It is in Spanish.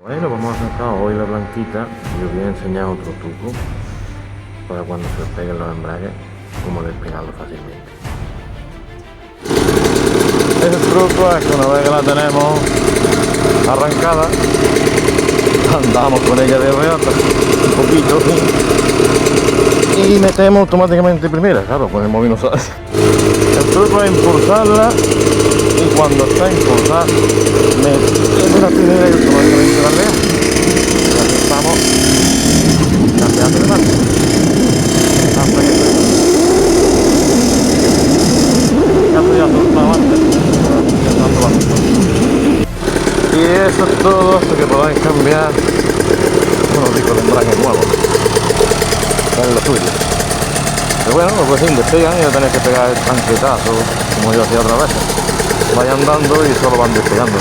Bueno, vamos a sacar hoy la blanquita y os voy a enseñar otro truco para cuando se despeguen los embragues, cómo despegarlo fácilmente. Ese truco es que una vez que la tenemos arrancada, andamos con ella de reata un poquito y metemos automáticamente primera, claro, con el móvil no sale. El truco es impulsarla y cuando está impulsada metemos la primera y automáticamente la deja. Y así estamos cambiando de mano hasta que ya soltaba antes. Y eso es todo hasta que podáis cambiar unos discos de embrague nuevos. Es lo suyo. Pero bueno, pues sí, despegan y no tenéis que pegar el tanquetazo como yo hacía otra vez. Vayan dando y solo van despegando.